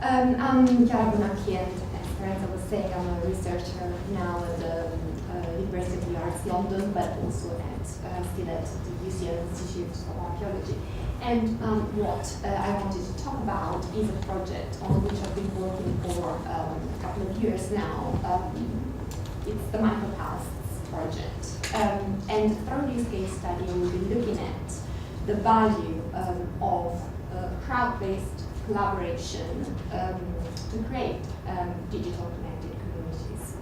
I'm Chiara Bonacchi, and as I was saying, I'm a researcher now at the University of the Arts London, but also still at the UCL Institute of Archaeology. And what I wanted to talk about is a project on which I've been working for a couple of years now. It's the Microcasts project. And through this case study, we'll be looking at the value of crowd-based collaboration to create digital connected communities.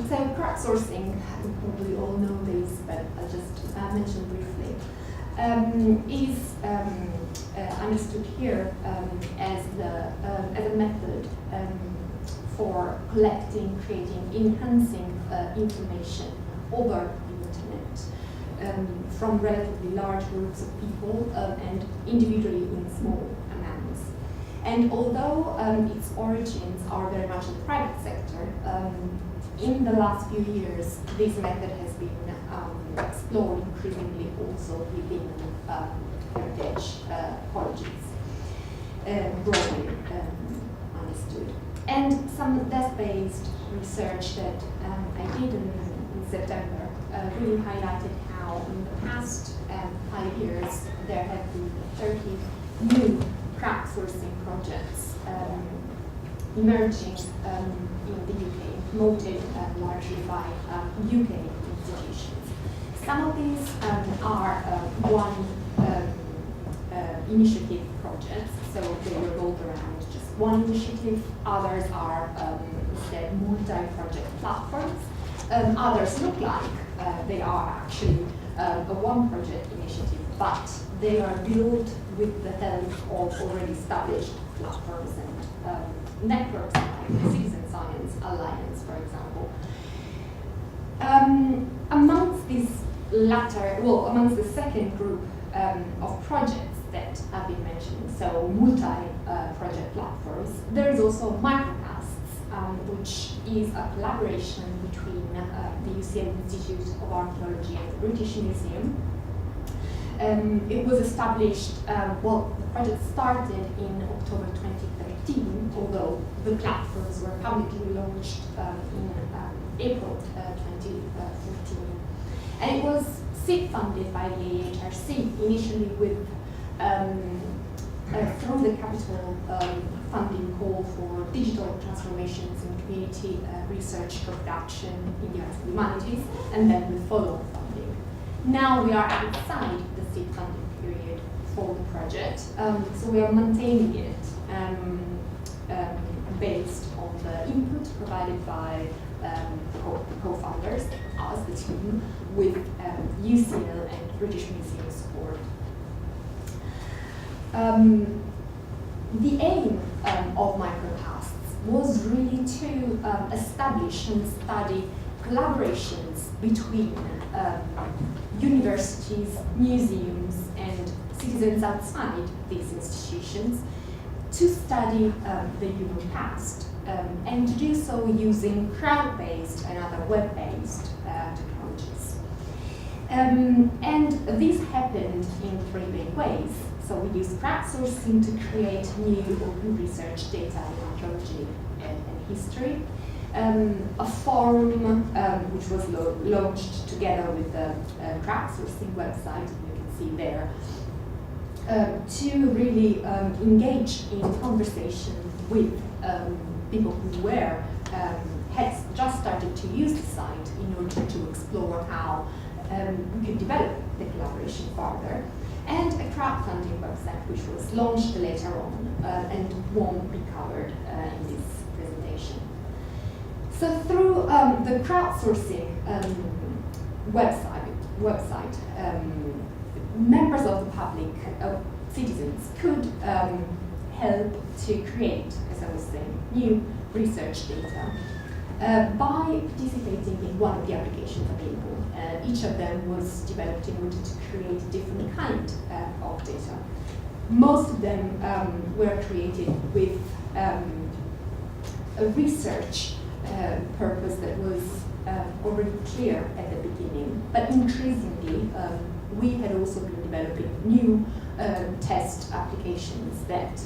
So crowdsourcing, you probably all know this, but I'll just mention briefly, is understood here as a method for collecting, creating, enhancing information over the internet from relatively large groups of people and individually in small amounts. And although its origins are very much in the private sector, in the last few years, this method has been explored increasingly also within heritage colleges, broadly understood. And some desk-based research that I did in September really highlighted how in the past 5 years there have been 30 new crowdsourcing projects emerging in the UK, promoted largely by UK institutions. Some of these are one initiative projects, so they revolve around just one initiative. Others are instead multi-project platforms. Others look like they are actually a one-project initiative, but they are built with the help of already established platforms and networks like the Citizen Science Alliance, for example. Amongst amongst the second group of projects that I've been mentioning, so multi-project platforms, there is also Microcasts, which is a collaboration between the UCL Institute of Archaeology and the British Museum. It was established, the project started in October 2013, although the platforms were publicly launched in April 2014. And it was seed funded by the AHRC, initially with through the capital funding call for digital transformations in community research production in the arts and humanities, and then with follow-up funding. Now we are outside the seed funding period for the project, so we are maintaining it based on the input provided by co-founders, us, the team, with UCL and British Museum support. The aim of Microcasts was really to establish and study collaborations between universities, museums, and citizens outside these institutions to study the human past, and to do so using crowd-based and other web-based technologies. And this happened in 3 main ways. So we used crowdsourcing to create new open research data in archaeology and history. A forum which was launched together with the crowdsourcing website, you can see there, to really engage in conversation with people who had just started to use the site in order to explore how we could develop the collaboration further, and a crowdfunding website which was launched later on and won't be covered in this presentation. So through the crowdsourcing website, members of the public, citizens, could help to create, as I was saying, new research data by participating in one of the applications available. Each of them was developed in order to create a different kind of data. Most of them were created with a research purpose that was already clear at the beginning, but increasingly we had also been developing new test applications that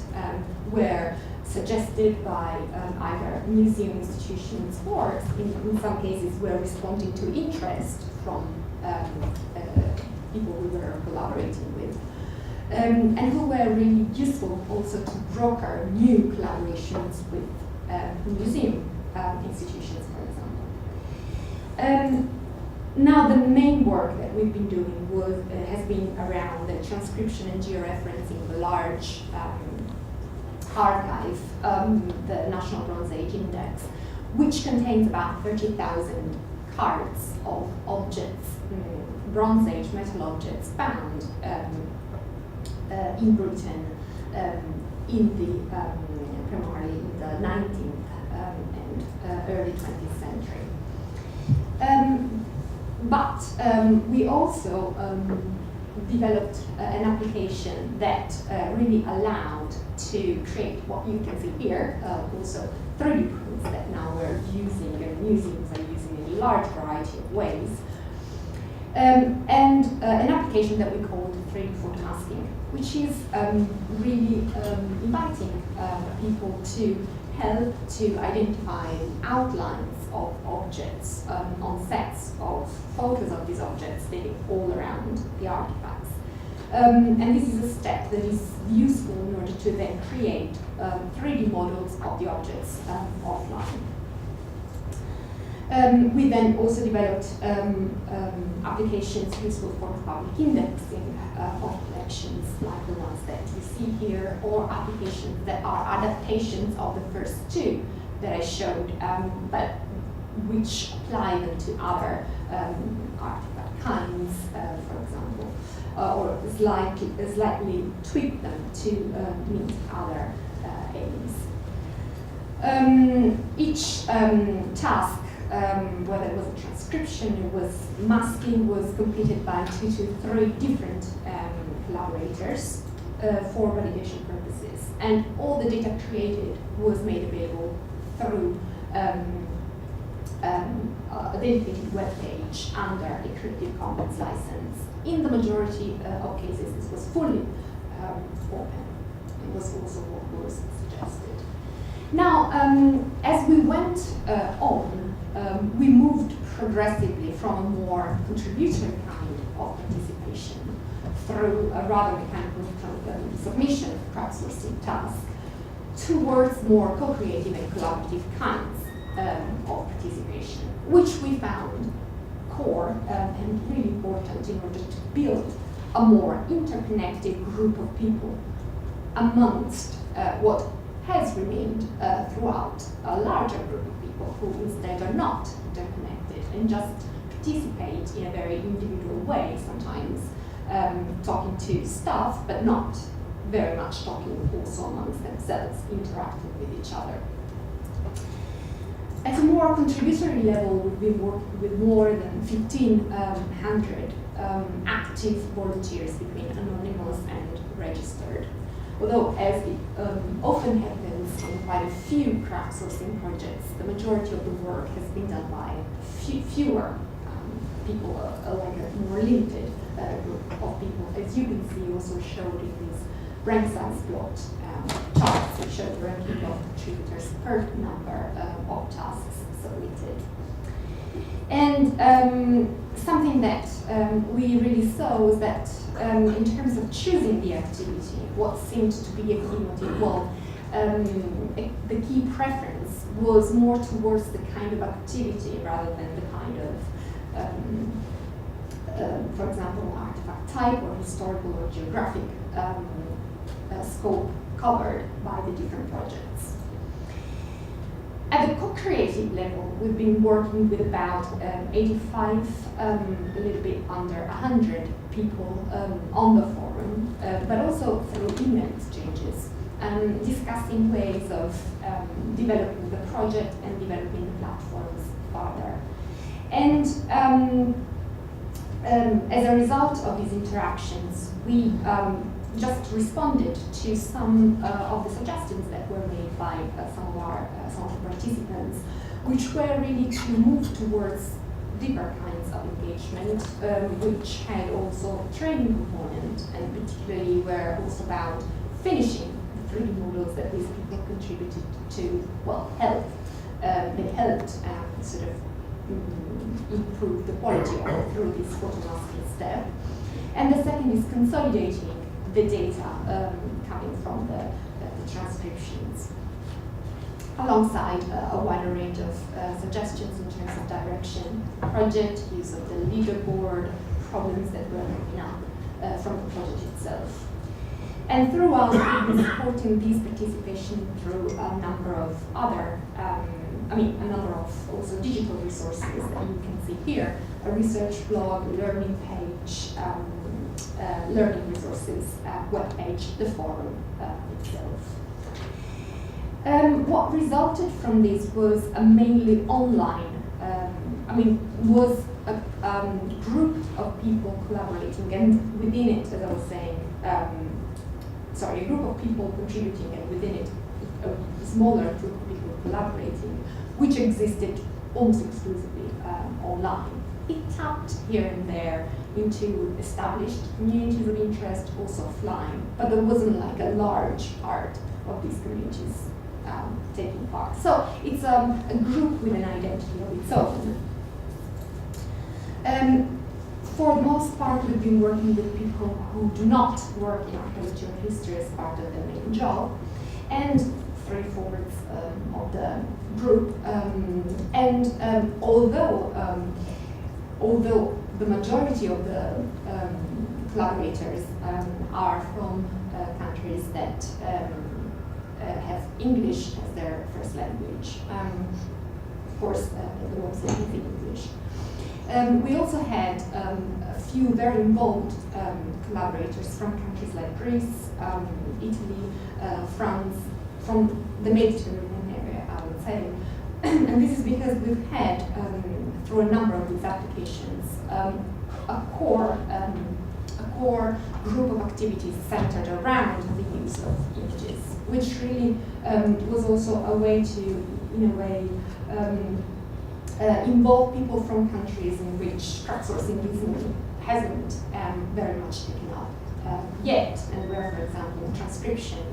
were suggested by either museum institutions or, in some cases, were responding to interest from people we were collaborating with, and who were really useful also to broker new collaborations with museum institutions, for example. Now, the main work that we've been doing has been around the transcription and georeferencing of a large archive, the National Bronze Age Index, which contains about 30,000 cards of objects, Bronze Age metal objects found in Britain primarily in the 19th and early 20th century. But we also developed an application that really allowed to create what you can see here, also 3D prints that now we're using, and museums are using in a large variety of ways. And an application that we called 3D photomasking, which is really inviting people to help to identify outlines of objects on sets of photos of these objects taken all around the artifacts. And this is a step that is useful in order to then create 3D models of the objects offline. We then also developed applications useful for public indexing of collections, like the ones that you see here, or applications that are adaptations of the first two that I showed, but which apply them to other artifact kinds, for example, or slightly tweak them to meet other aims. Each task, whether it was a transcription, it was masking, was completed by 2 to 3 different collaborators for validation purposes. And all the data created was made available through a dedicated web page under a Creative Commons license. In the majority of cases, this was fully open. It was also what was suggested. Now, as we went on, we moved progressively from a more contributory kind of participation through a rather mechanical submission of crowdsourcing tasks towards more co-creative and collaborative kinds of participation, which we found core and really important in order to build a more interconnected group of people amongst what has remained throughout a larger group of people who instead are not interconnected and just participate in a very individual way, sometimes talking to staff, but not very much talking also amongst themselves, interacting with each other. At a more contributory level, we've been working with more than 1,500 active volunteers between anonymous and registered. Although, as it often happens in quite a few crowdsourcing projects, the majority of the work has been done by fewer people, like a more limited group of people, as you can see also showed in this rank size plot charts, which show the ranking of contributors per number of tasks submitted. And something that we really saw was that in terms of choosing the activity, what seemed to be a key motive, well, the key preference was more towards the kind of activity rather than the kind of, for example, artifact type or historical or geographic scope covered by the different projects. At the co-creative level, we've been working with about 85, a little bit under 100 people on the forum, but also through email exchanges, discussing ways of developing the project and developing the platforms further. And as a result of these interactions, we just responded to some of the suggestions that were made by some of the participants, which were really to move towards deeper kinds of engagement, which had also a training component, and particularly were also about finishing the 3D models that these people contributed to, well, they helped sort of improve the quality of through this photomasking step. And the second is consolidating the data coming from the transcriptions, alongside a wider range of suggestions in terms of direction, project, use of the leaderboard, problems that were coming up from the project itself. And throughout, we've been supporting these participation through a number of other, a number of also digital resources that you can see here, a research blog, learning page, learning resources, web page, the forum itself. What resulted from this was a mainly online, was a group of people collaborating, and within it, as I was saying, a group of people contributing, and within it, a smaller group of people collaborating, which existed almost exclusively online. It tapped here and there into established communities of interest, also offline, but there wasn't like a large part of these communities taking part. So it's a group with an identity of its own. For the most part, we've been working with people who do not work in archaeology or history as part of their main job, and 3/4 of the group. Although the majority of the collaborators are from countries that have English as their first language, of course, they also speak English. We also had a few very involved collaborators from countries like Greece, Italy, France, from the Mediterranean area, I would say. And this is because we've had, through a number of these applications, a core group of activities centered around the use of images, which really was also a way to, in a way, involve people from countries in which crowdsourcing hasn't very much taken up yet, and where, for example, transcription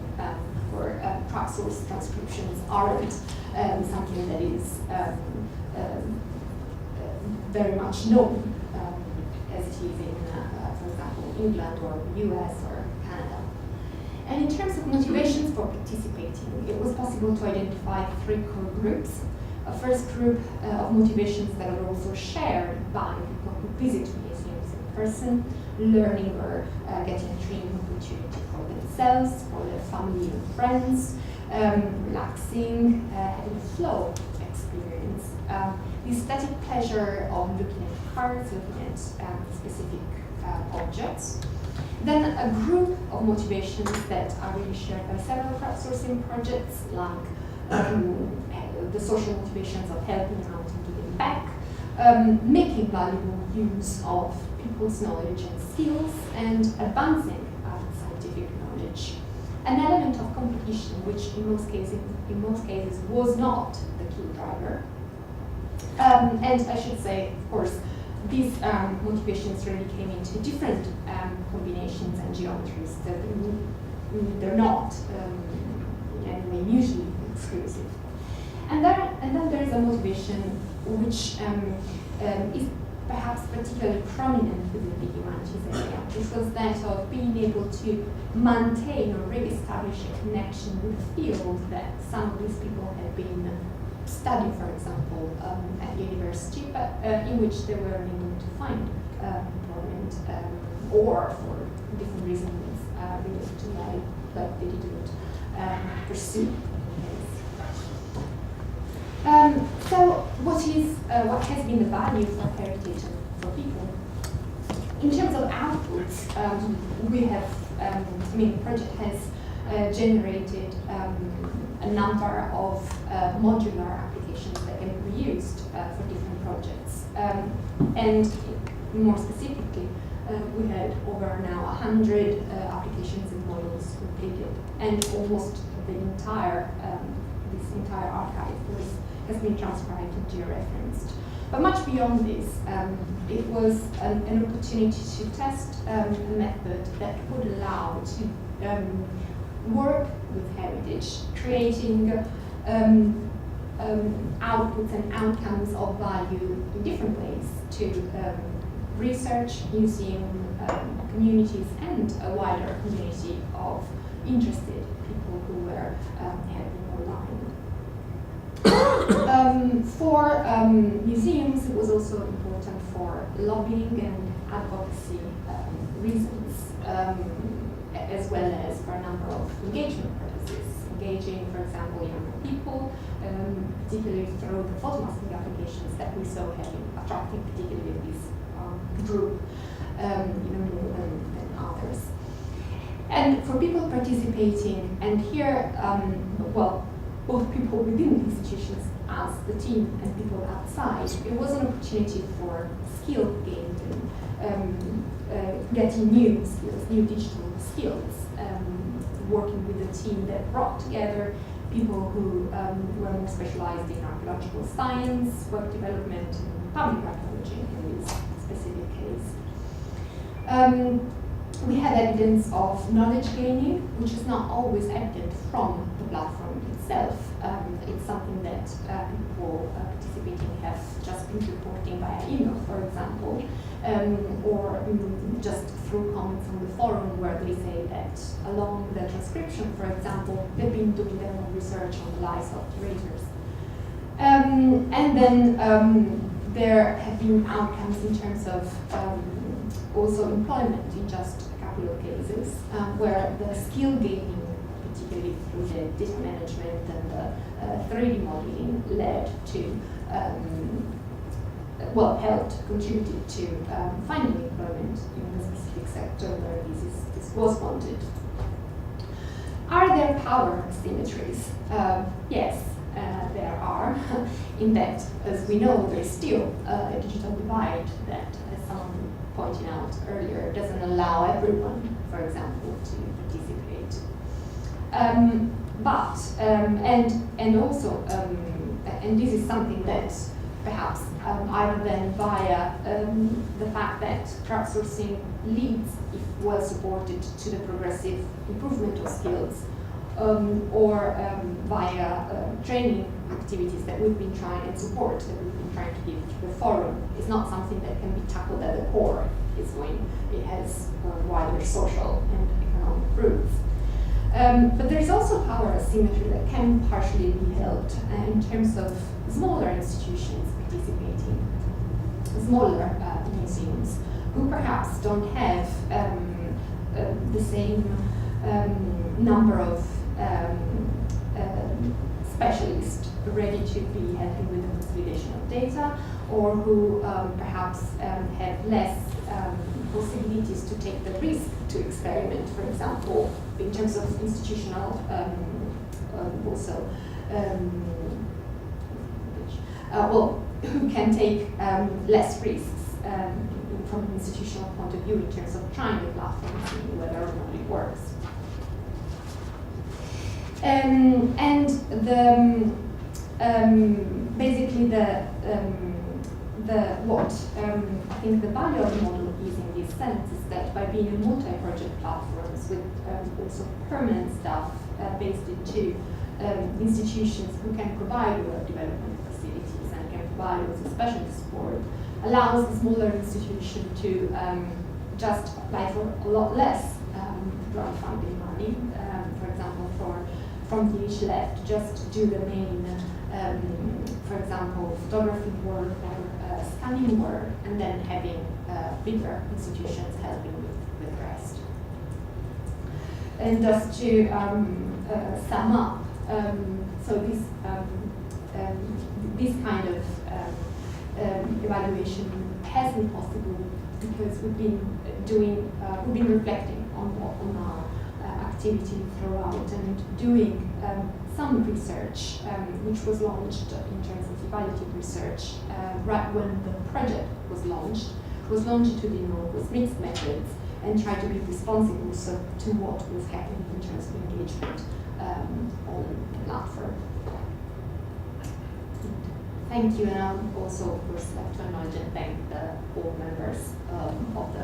or crowdsourced transcriptions aren't something that is very much known as it is in, for example, England or US or Canada. And in terms of motivations for participating, it was possible to identify 3 core groups. A first group of motivations that are also shared by people who visit museums in person, learning or getting a training opportunity for themselves, for their family and friends, relaxing, having a flow experience. The aesthetic pleasure of looking at cards, looking at specific objects. Then a group of motivations that are really shared by several crowdsourcing projects, like the social motivations of helping out and giving back, making valuable use of people's knowledge and skills, and advancing scientific knowledge. An element of competition, which in most cases was not the key driver. And I should say, of course, these motivations really came into different combinations and geometries. They're not in any way mutually exclusive. And then there is a motivation which is perhaps particularly prominent within the humanities area, which was that of being able to maintain or re-establish a connection with a field that some of these people had been studying, for example, at university, but in which they were unable to find employment, or for different reasons related to life that they didn't pursue. So what has been the value for heritage and for people? In terms of outputs, we have, the project has generated a number of modular applications that can be used for different projects. And more specifically, we had over now 100 applications and models completed, and almost the entire this entire archive has been transcribed and georeferenced. But much beyond this, it was an opportunity to test a method that would allow to work with heritage, creating outputs and outcomes of value in different ways to research, museum, communities, and a wider community of interested people who were helping online. For museums, it was also important for lobbying and advocacy reasons, as well as for a number of engagement purposes. Engaging, for example, younger people, particularly through the photomasking applications that we saw having attracting particularly this group, more than others. And for people participating, and here, both people within the institutions as the team and people outside, it was an opportunity for skill gain and getting new skills, new digital skills, working with a team that brought together people who were more specialized in archaeological science, web development, and public archaeology in this specific case. We had evidence of knowledge gaining, which is not always evident from the platform itself. It's something that people participating have just been reporting via email, for example, or just through comments on the forum where they say that along the transcription, for example, they've been doing their own research on the lives of curators. And then there have been outcomes in terms of also employment in just a couple of cases, where the skill gaining, particularly through the data management and the 3D modeling, led to, helped, contributed to finding employment in the specific sector where this was wanted. Are there power asymmetries? Yes, there are. In that, as we know, there is still a digital divide that, as someone pointed out earlier, doesn't allow everyone, for example, to participate. And also, and this is something that perhaps either than via the fact that crowdsourcing leads, if well supported, to the progressive improvement of skills, or via training activities that we've been trying and support that we've been trying to give to the forum, is not something that can be tackled at the core. It's when it has wider social and economic roots. But there is also power asymmetry that can partially be held in terms of smaller institutions participating, smaller museums, who perhaps don't have the same number of specialists ready to be helping with the consolidation of data, or who perhaps have less possibilities to take the risk to experiment, for example, in terms of institutional also, who can take less risks from an institutional point of view in terms of trying the platform and seeing whether or not it works. And basically I think the value of the model is in this sense is that by being a multi-project platforms with also permanent staff based in two institutions who can provide web development facilities and can provide also specialist support, allows the smaller institution to just apply for a lot less grant funding money, for example, from the each left, just do the main, for example, photography work or scanning work, and then having bigger institutions helping with the rest. And just to sum up, so this kind of evaluation has been possible because we've been reflecting on our activity throughout and doing some research, which was launched in terms of evaluative research right when the project was launched longitudinal with mixed methods and tried to be responsive also to what was happening in terms of engagement on the platform. Thank you, and I'm also, of course, board members of the